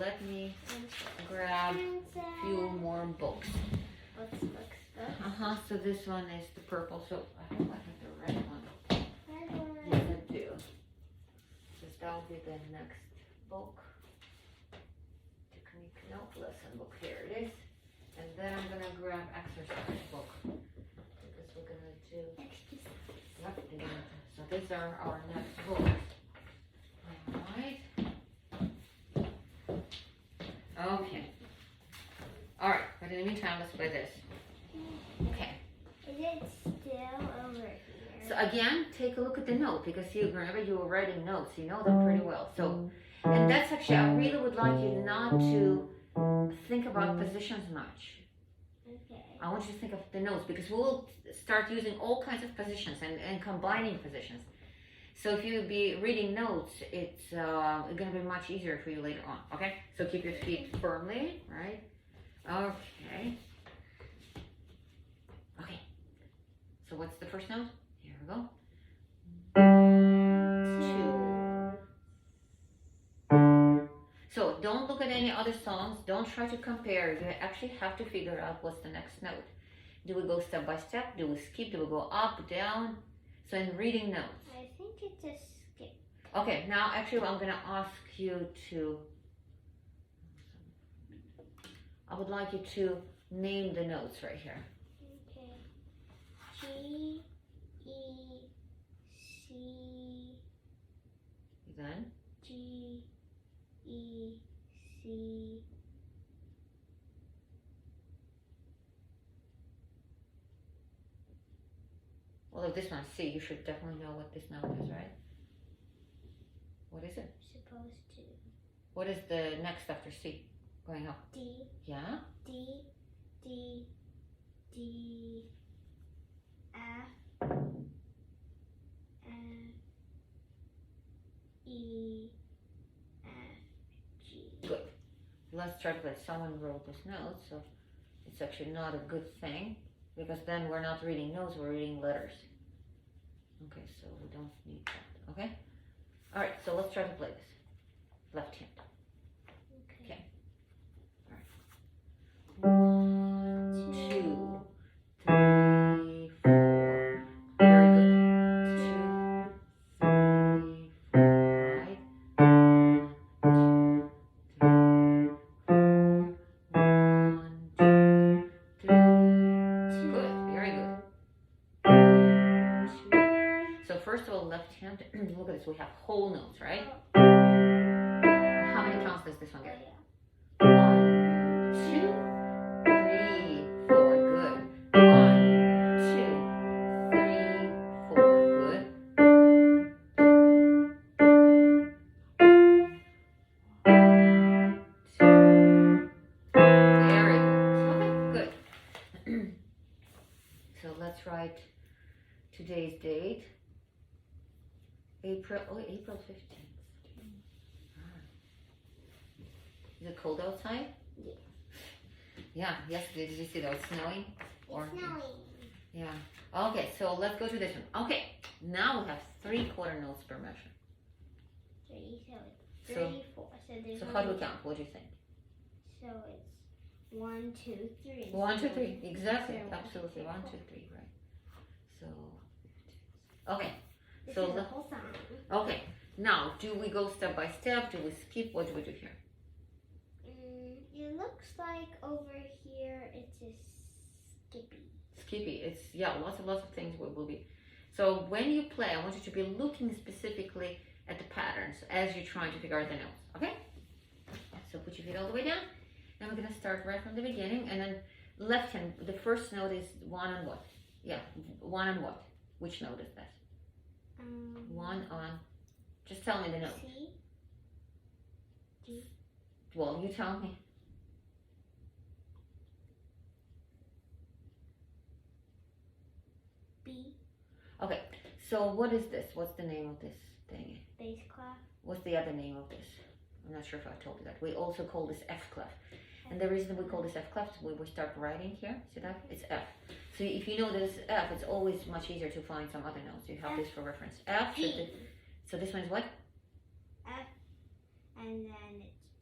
let me grab a few more books. Books. So this one is the purple. So I hope I have the red one. Yes, I do. Because that will be the next book. Technique note lesson book. Here it is. And then I'm gonna grab exercise book because we're gonna do. Yep. So these are our next books. All right. Okay. All right. But in the meantime, let's play this. Okay. Is it still over here? So again, take a look at the note because you remember you were writing notes. You know them pretty well. So, and that's actually I really would like you not to think about positions much. Okay. I want you to think of the notes because we'll start using all kinds of positions and combining positions. So if you be reading notes, it's going to be much easier for you later on. Okay? So keep your feet firmly, right? Okay. Okay. So what's the first note? Here we go. 2. So don't look at any other songs. Don't try to compare. You actually have to figure out what's the next note. Do we go step by step? Do we skip? Do we go up, down? So in reading notes. I think it's a skip. Okay, now actually I'm going to ask you to, I would like you to name the notes right here. Okay. G, E, C. Then? G, E, C. Well, if this one's C, you should definitely know what this note is, right? What is it? Supposed to. What is the next after C? Going up? D. Yeah? D, D, D, F, F, E, F, G. Good. Let's try to play. Someone wrote this note, so it's actually not a good thing because then we're not reading notes, we're reading letters. Okay, so we don't need that. Okay? All right, so let's try to play this. Left hand. Okay. All right. 1, 2, 3, 4. Very good. 2, 3, 4. Right. 1, 2, 3, 4. 1, 2, 3. Good. Very good. 2. So first of all, left hand. Look at this. We have whole notes, right? How many counts does this one get? 1, 2, 3, 4. Good. 1, 2, 3, 4. Good. 2. Very good. Okay, good. So let's write today's date. April 15th. Is it cold outside? Yeah. Yeah, yesterday, did you see that it was snowing? It's snowing. Yeah. Okay, so let's go to this one. Okay, now we have 3/4 notes per measure. 3, so it's So- 34. So how do we count? What do you think? So it's 1, 2, 3. 1, 2, 3. Exactly. So- Absolutely. 1, 2, 3. Right. So, okay. This So is the the- whole song. Okay. Now, do we go step by step? Do we skip? What do we do here? It looks like over here it's a skippy. Skippy. It's lots of things will be. So when you play, I want you to be looking specifically at the patterns as you're trying to figure out the notes. Okay? So put your feet all the way down. And we're gonna start right from the beginning. And then left hand. The first note is 1 on what? Yeah, 1 on what? Which note is that? 1 on. Just tell me the note. C. G. Well, you tell me. B. Okay. So what is this? What's the name of this thing? Bass clef. What's the other name of this? I'm not sure if I told you that. We also call this F clef. And the reason we call this F clef, we start writing here. See that? It's F. So if you know this F, it's always much easier to find some other notes. You have this for reference. F. G. So this one is what? F. And then it's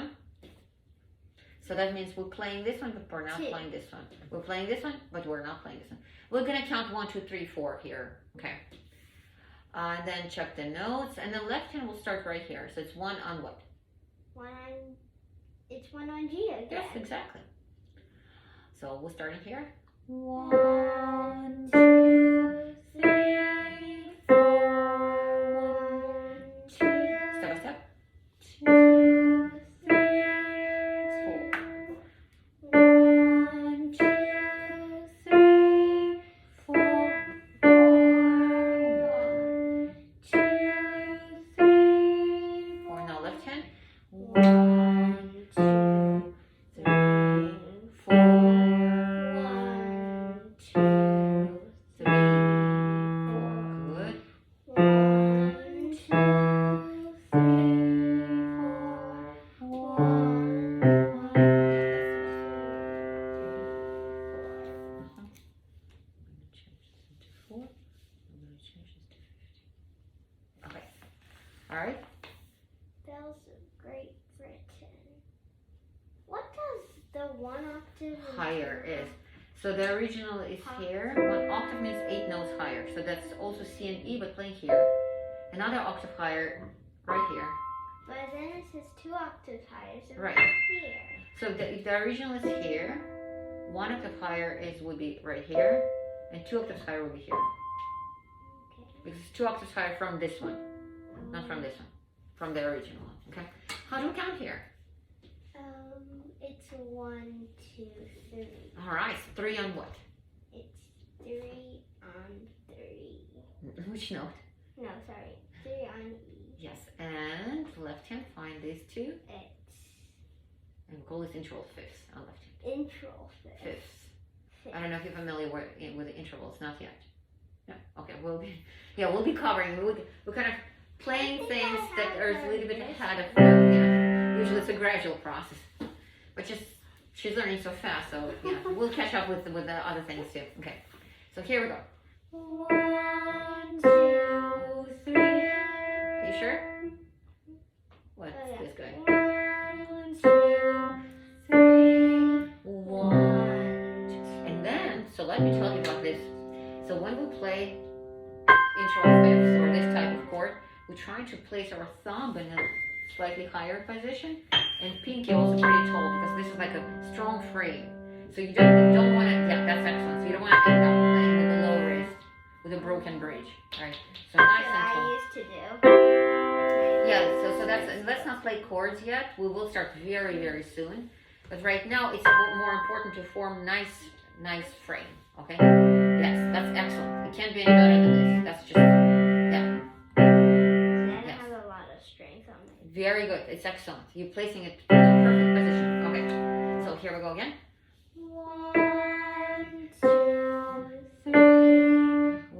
rhythm. So that means we're playing this one, but we're not playing this one. We're playing this one, but we're not playing this one. We're gonna count 1, 2, 3, 4 here. Okay. And then check the notes, and the left hand will start right here. So it's 1 on what? It's 1 on G again. Yes, exactly. So we'll start in here. 1, 2, 3, 4. 1, 2. Step by step. 2, 3, 4. 1, 2, 3, 4. 1, 2, 3, 4. Now left hand. 1, 2, 3, 4. 1, 2, 3, 4. Good. 1, 2, 3, 4. 1, 4. I'm going to change this to 50. Okay. All right. Bells of Great Britain. What does the 1 octave Higher is. So the original is here. 1 octave means 8 notes higher. So that's also C and E, but playing here. Another octave higher, right here. But then it says 2 octaves higher, so Right. here. So if the original is here, 1 octave higher would be right here, and 2 octaves higher would be here. Okay. Because it's 2 octaves higher from this one, not from this one, from the original one. Okay. How do we count here? It's 1, 2, 3. All right. So 3 on what? It's 3 on 3. Which note? No, sorry. 3 on E. Yes. And left hand. Find these two, It's and we'll call this interval fifths on left hand. intro fifth. Fifths. I don't know if you're familiar with the intervals. Not yet. No. Okay. We'll be covering. We're kind of playing things that are a little bit ahead of her. Yeah. Usually it's a gradual process, but she's learning so fast. So yeah, we'll catch up with the other things too. Okay. So here we go. 1, 2, 3. Are you sure? What's this going? 1, 2, 3, 1. And then, so let me tell you about this. So when we play intro fifths or this type of chord, we're trying to place our thumb in a slightly higher position, and pinky also pretty tall because this is like a strong frame. So you don't want to. Yeah, that's excellent. So you don't want to end up playing with a low wrist with a broken bridge, right? So nice and That tall. I used to do. Yeah, so let's not play chords yet. We will start very, very soon. But right now, it's more important to form nice frame. Okay? Yes, that's excellent. It can't be any better than this. That's just yeah. I Yes. have a lot of strength on my. Very good. It's excellent. You're placing it in the perfect position. Okay. So here we go again. 1, 2, 3.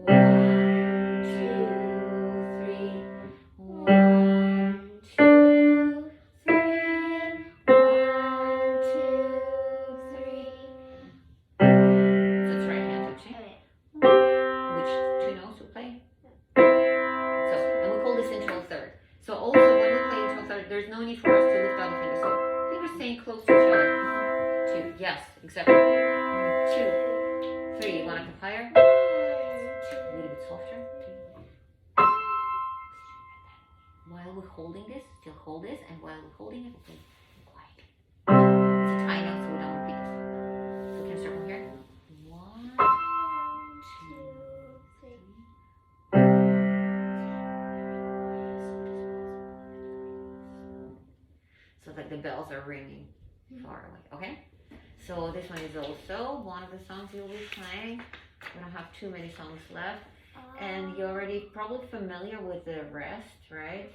1, 2, 3. 1, exactly. 2, 3. You want it up higher? A little bit softer. 3. While we're holding this, still hold this, and while we're holding it, we'll play quietly. It's a tie note, so we don't repeat this. So we can start from here. 1, 2, 3. So that the bells are ringing far away. Okay? So this one is also one of the songs you'll be playing. We don't have too many songs left. And you're already probably familiar with the rest, right?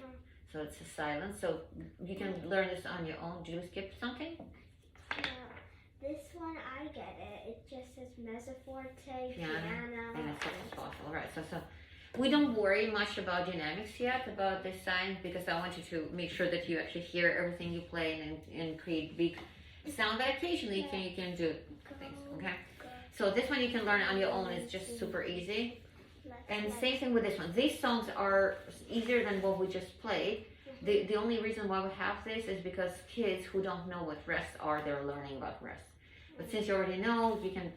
So it's a silence. So you can learn this on your own. Did you skip something? This one, I get it. It just says mezzo forte, piano, and as much as possible. Right. So we don't worry much about dynamics yet, about this sign, because I want you to make sure that you actually hear everything you play and create big sound. But occasionally you can do things. Okay. So this one you can learn on your own. It's just super easy. And same thing with this one. These songs are easier than what we just played. The only reason why we have this is because kids who don't know what rests are, they're learning about rests. But since you already know, we can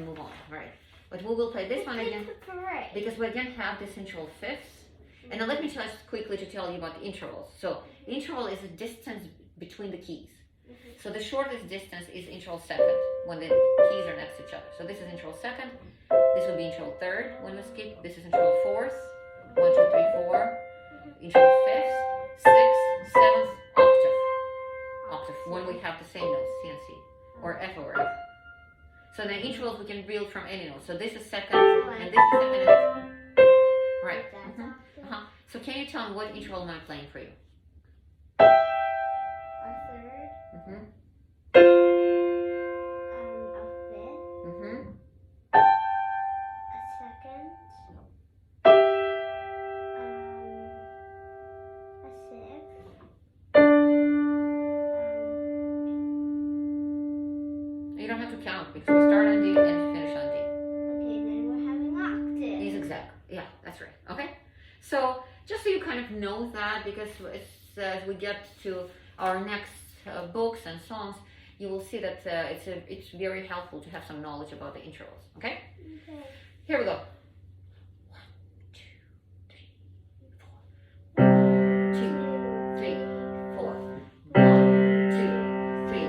move on, right? But we will play this one again because we again have this interval fifths. And now let me just quickly to tell you about the intervals. So the interval is a distance between the keys. So the shortest distance is interval second when the keys are next to each other. So this is interval second. This would be interval third when we skip. This is interval fourth. 1, 2, 3, 4. Interval fifth, sixth, seventh, octave. When we have the same notes, C and C, or F over F. So the intervals we can build from any note. So this is second, and this is second, and this. Right. So can you tell me what interval am I playing for you? A third. A fifth. A second. A sixth. You don't have to count because we start on D and finish on D. Okay, then we're having octaves. Exactly. Yeah, that's right. Okay. So just so you kind of know that, because as we get to our next books and songs, you will see that it's very helpful to have some knowledge about the intervals. Okay? Okay. Here we go. 1, 2, 3, 4. 1, 2, 3, 4. 1, 2, 3,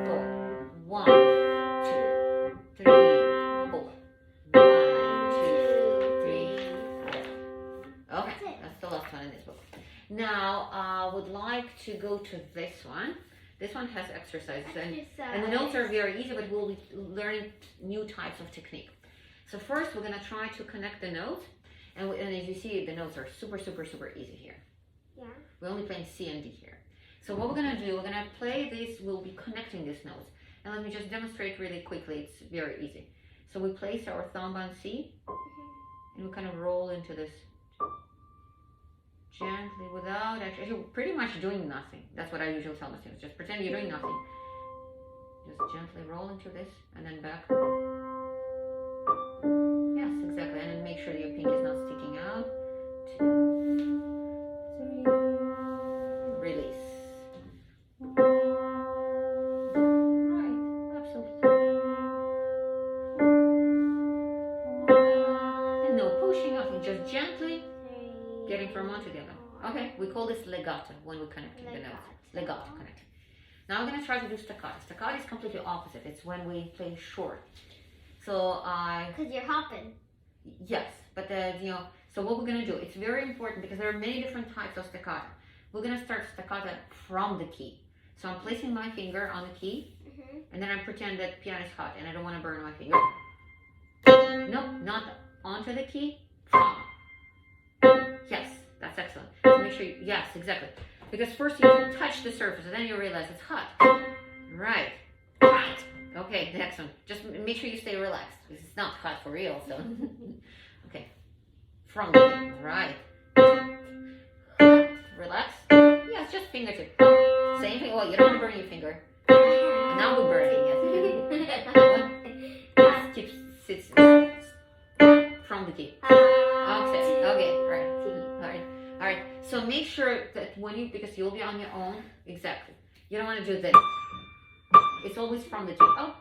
4. 1, 2, 3, 4. 1, 2, 3, 4. Okay, that's the last one in this book. Now I would like to go to this one. This one has exercises and the notes are very easy, but we'll be learning new types of technique. So first we're going to try to connect the notes, and as you see, the notes are super easy here. Yeah. We're only playing C and D here. So what we're going to do, we're going to play this, we'll be connecting these notes. And let me just demonstrate really quickly, it's very easy. So we place our thumb on C, and we kind of roll into this gently without actually pretty much doing nothing. That's what I usually tell my students. Just pretend you're doing nothing. Just gently roll into this and then back. Yes, exactly. And then make sure your pinky is not sticking out. 2, 3. Release. Right. Absolutely. And no pushing, nothing. Just gently getting from one to the other. Okay, we call this legato when we're connecting the notes. legato connecting. Now I'm going to try to do staccato. Staccato is completely opposite. It's when we play short. So Because you're hopping. yes, but so what we're going to do, it's very important because there are many different types of staccato. We're going to start staccato from the key. So I'm placing my finger on the key, and then I pretend that piano is hot and I don't want to burn my finger. No, not onto the key, from. Yes, that's excellent. So make sure yes, exactly. Because first you touch the surface and then you realize it's hot. Right. Right. Okay, excellent. Just make sure you stay relaxed because it's not hot for real, so. Okay. From the key, right. Relax. Yeah, it's just fingertip. Same thing. Well, you don't want to burn your finger. And now we're burning it. Keep sits from the key. Okay, all right. So make sure that when because you'll be on your own, exactly. You don't want to do this. It's always from the key. Oh,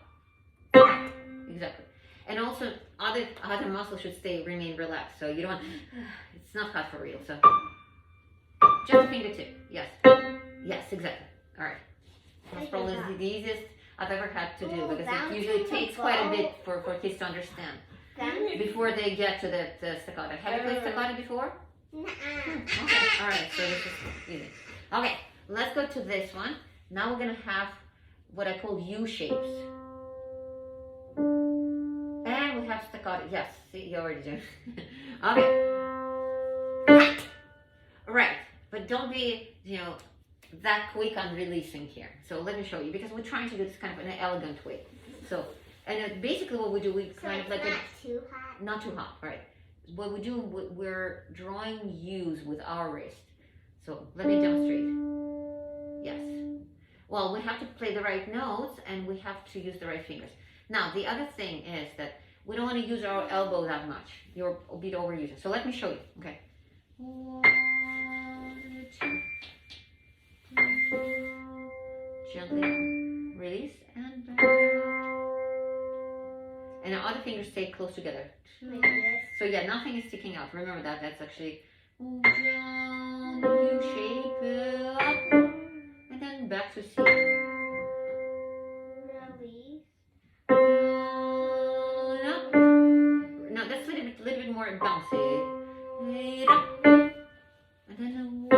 exactly. And also, other muscles should remain relaxed. So you don't want. It's not hot for real. So just a fingertip. Yes. Yes, exactly. All right. That's probably the easiest I've ever had to do because it usually takes quite a bit for kids to understand before they get to the staccato. Have you played staccato before? Okay. All right. So this is easy. Okay. Let's go to this one. Now we're gonna have what I call U shapes. And we have staccato. Yes. See, you already do. Okay. Right. But don't be, that quick on releasing here. So let me show you because we're trying to do this kind of in an elegant way. So, and basically what we do, we kind of like not too hot. Not too hot, right? What we do, we're drawing U's with our wrist. So let me demonstrate. Yes. Well, we have to play the right notes and we have to use the right fingers. Now, the other thing is that we don't want to use our elbow that much. You're a bit overusing. So let me show you. Okay. 1, 2. Gently release and back. And our other fingers stay close together. Like this. So yeah, nothing is sticking out. Remember that. That's actually down, U shape, up, and then back to C. Release. Down, up. No, that's a little bit more bouncy. Up. And then 1,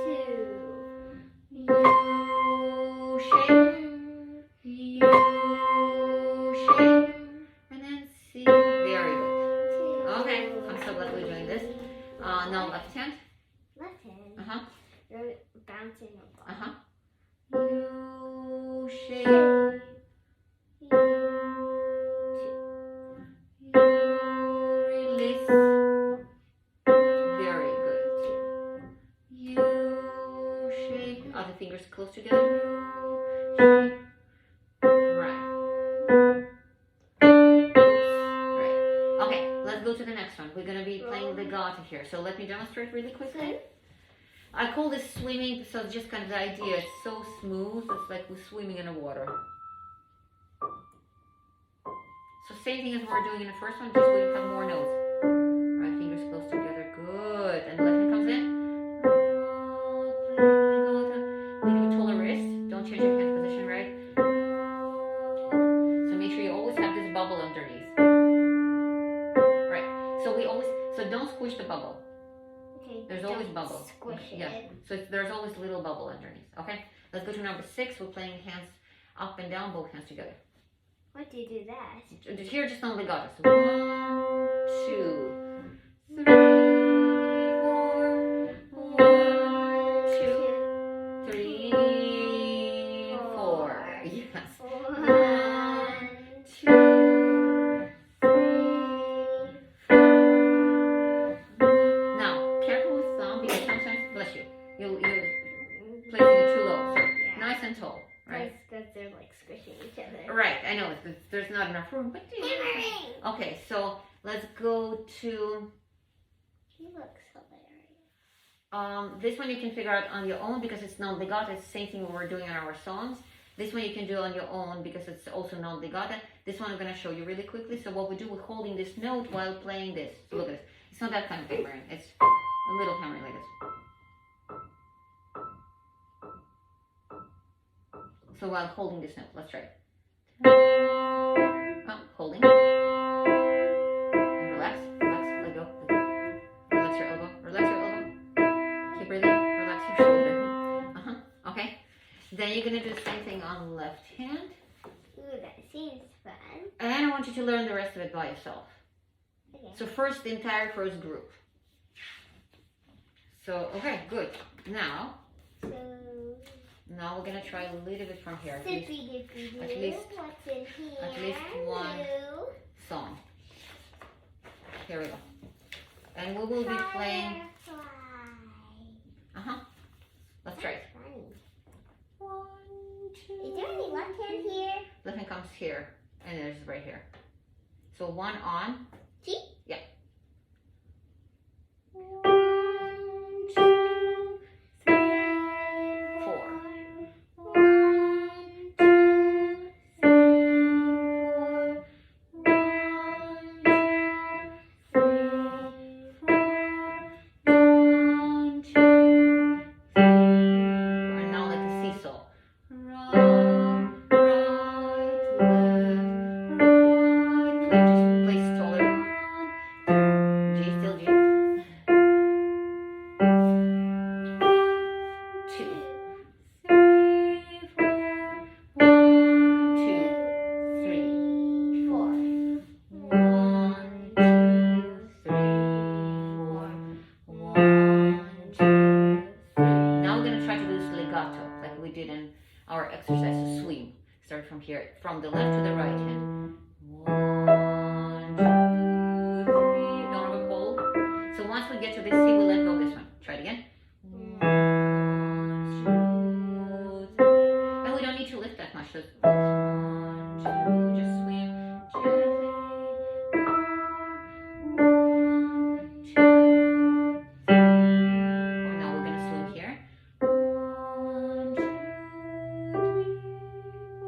2. U shape. U shape. And then C. Very good. Okay, I'm so glad we're doing this. Now left hand. Left hand. Uh-huh. You're bouncing a ball. Uh-huh. U shape. Release. Very good. U shape. Other fingers close together. U shape. Right. Right. Okay, let's go to the next one. We're gonna be playing legato here. So let me demonstrate really quickly. I call this swimming, so it's just kind of the idea. It's so smooth, it's like we're swimming in the water. So same thing as we're doing in the first one, just we have more notes. Right fingers close together, good. And left hand comes in. Little bit taller wrist, don't change your hand position, right? So make sure you always have this bubble underneath. Right, so don't squish the bubble. Okay. There's always bubble. Squish Yeah. it. So there's always a little bubble underneath. Okay. Let's go to number 6. We're playing hands up and down, both hands together. What do you do that? Here, just on legato. So 1, 2, 3, 4. 1, 2, 3, 4. Yes. 1, 2, 3. Now, careful with thumb because sometimes, bless you, you're placing it too low. So nice and tall, right? Because they're like squishing each other. Right, I know there's not enough room, but okay. So let's go to He looks hilarious. this one. You can figure out on your own because it's non-legato. It's the same thing we're doing on our songs. This one you can do on your own because it's also non-legato. This one I'm going to show you really quickly. So what we do, we're holding this note while playing this. So look at this. It's not that kind of hammering. It's a little hammering like this. So while holding this note, let's try it. Holding. And relax, let go. Relax your elbow, Keep breathing, relax your shoulder. Okay. Then you're gonna do the same thing on the left hand. Ooh, that seems fun. And I want you to learn the rest of it by yourself. Okay. So first, the entire first group. So, okay, good. Now we're gonna try a little bit from here. At least what's in here? at least one song. Here we go. And we will be playing. Let's try it. Funny. 1, 2. Is there any left hand here? Left hand comes here, and there's right here. So 1 on. G? Yeah. 1, 2, 3, 4. 1, 2, 3, 4. 1, 2, 3, 4. 1, 2, 3. And now like a seesaw. Right, left. Just place taller. G, still G. 2, 3, 4. 1, 2, 3, 4. 1, 2, 3, 4. 1, 2, 3. Now we're gonna try to do this legato like we did in our exercise to swim. Start from here, from the left to the right hand. 1, 2, 3. Don't overhold. So once we get to this C, we let go of this one. Try it again. 1, 2, 3. And we don't need to lift that much. Just 1, 2. Just swim gently. 1, 2, 3. Now we're gonna swim here. 1, 2,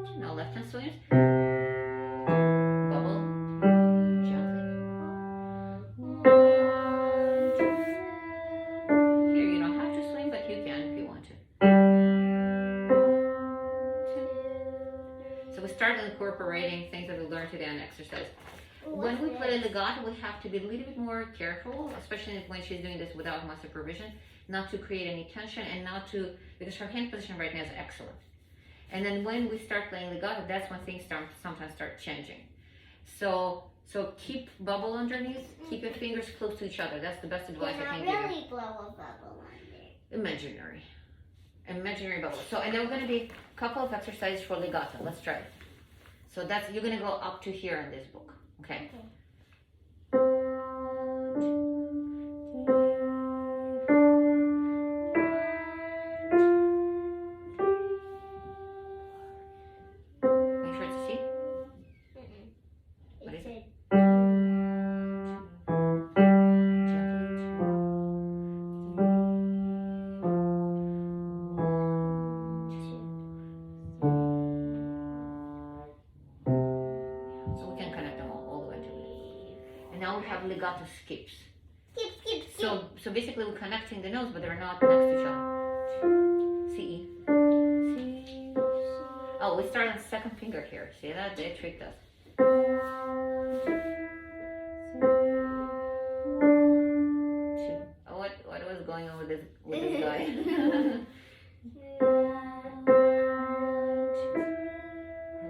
3. Now left hand swims. Bubble gently. 1, 2. Here you don't have to swim, but you can if you want to. 2. So we start incorporating things that we learned today on exercise. When we play legato, we have to be a little bit more careful, especially when she's doing this without my supervision, not to create any tension and not to, because her hand position right now is excellent. And then when we start playing legato, that's when things sometimes start changing. So keep bubble underneath, keep your fingers close to each other. That's the best advice I can give you. Really blow a bubble under. Imaginary bubble. So, and then we're going to be a couple of exercises for legato. Let's try it. So you're going to go up to here in this book. Okay. Make sure it's a C. What is it? So we can connect them all the way to it. And now we have legato skips. Skip. So basically we're connecting the notes, but they're not next to each other. C, E. C. Oh, we start on the second finger here. See that? They tricked us. 2. Oh, what was going on with this guy? 2.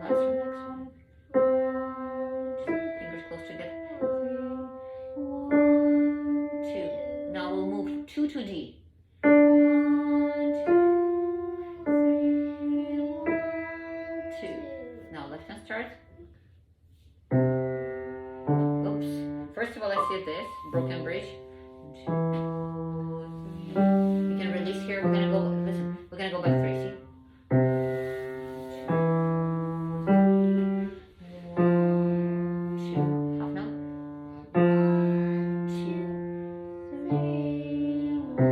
Relax. 1, 2. Fingers close together. 3. 1, 2. Now we'll move 2 to D. 1, 2, 3. 1, 2. Now left hand starts. Oops. First of all, let's see this broken bridge. 2, 3. You can release here. We're gonna go. Listen. We're gonna go by 3. See. 2. Half note. 1, 2, 3. 1,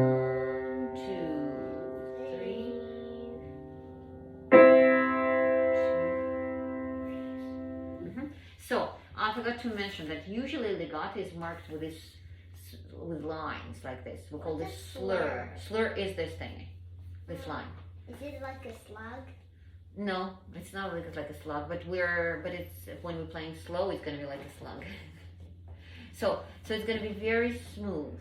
2, 3. 2. So I forgot to mention that usually legato is marked with with lines like this. We call this slur. Slur is this thing, this line. Is it like a slug? No, it's not like a slug, but it's when we're playing slow, it's gonna be like a slug. So it's gonna be very smooth,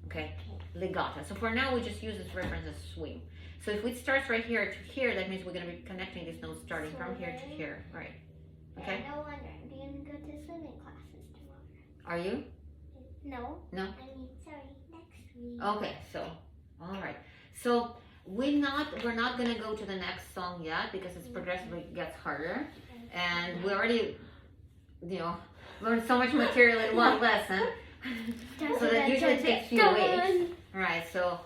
okay? Legato. So for now, we just use this reference as swing. So if it starts right here to here, that means we're gonna be connecting these notes starting from here to here, right? Okay. No wonder. I'm going to go to swimming classes tomorrow. Are you? No. No? I mean, sorry, next week. Okay, so, all right. So we're not gonna go to the next song yet because it's progressively gets harder, and we already, learned so much material in one lesson. So that usually takes few weeks. Right. So,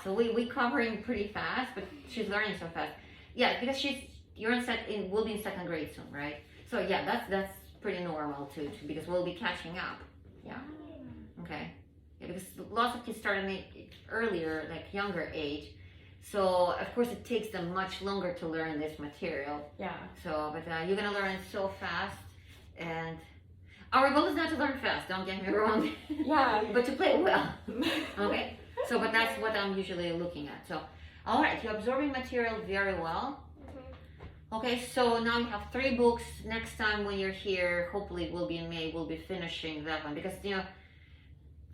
so we covering pretty fast, but she's learning so fast. Yeah, because we'll be in second grade soon, right? So yeah, that's pretty normal too, because we'll be catching up. Yeah. Okay. Yeah, because lots of kids start earlier, like younger age. So of course it takes them much longer to learn this material. Yeah. So, but you're gonna learn it so fast, and our goal is not to learn fast. Don't get me wrong. Yeah. But to play well. Okay. So, but that's what I'm usually looking at. So, all right, you're absorbing material very well. Okay, so now you have 3 books. Next time when you're here, hopefully it will be in May, we'll be finishing that one because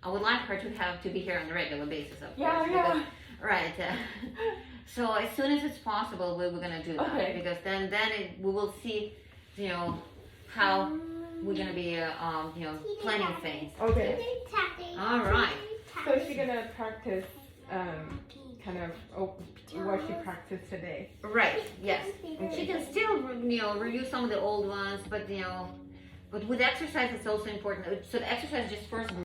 I would like her to be here on a regular basis, of course. Because, right. So as soon as it's possible, we're gonna do that. Okay. Because then we will see, how we're gonna be, planning things. Okay. All right. So she's gonna practice, kind of what she practiced today. Right. Yes. And she can still, review some of the old ones, but but with exercise, it's also important. So the exercise just first